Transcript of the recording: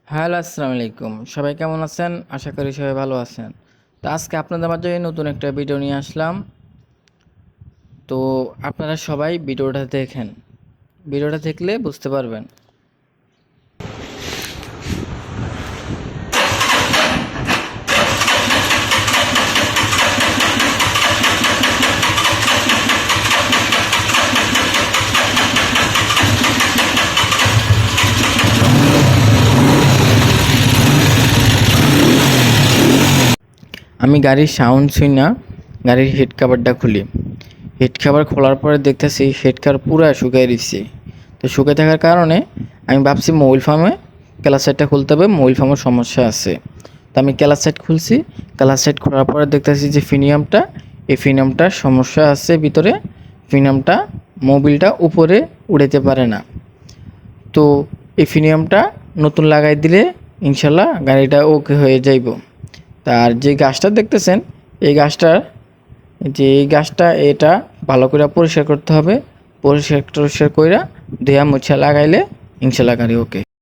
Hello, আসসালামু আলাইকুম। সবাই কেমন আছেন? আশা করি সবাই ভালো আছেন। তো আজকে আপনাদের মাঝে নতুন একটা ভিডিও নিয়ে আসলাম। তো আপনারা সবাই ভিডিওটা দেখেন। ভিডিওটা দেখলে বুঝতে পারবেন। আমি গাড়ির সাউন্ড শুনে গাড়ির হেড কভারটা খুলি। হেড কভার খোলার পরে দেখতেছি হেড কভার পুরো শুকিয়ে দিচ্ছে। তো শুকিয়ে থাকার কারণে আমি ভাবছি মোবিল ফার্মে ক্লাচ সাইডটা খুলতে হবে, মোবিল ফার্মের সমস্যা আছে। তো আমি ক্লাচ সাইড খুলছি। ক্লাচ সাইড খোলার পরে দেখতেছি যে এই ফিনিয়ামটার সমস্যা আছে ভিতরে। ফিনিয়ামটা মোবিলটা উপরে উড়াতে পারে না। তো এই ফিনিয়ামটা নতুন লাগাই দিলে ইনশাল্লাহ গাড়িটা ওকে হয়ে যাইব। তার যে গাছটা দেখতেছেন, এই গাছটা এটা ভালো করে পরিষ্কার করতে হবে। পরিষ্কার টরিষ্কার কইরা ধুয়া মুছা লাগাইলে ইনশাল্লাহ গাড়ি ওকে।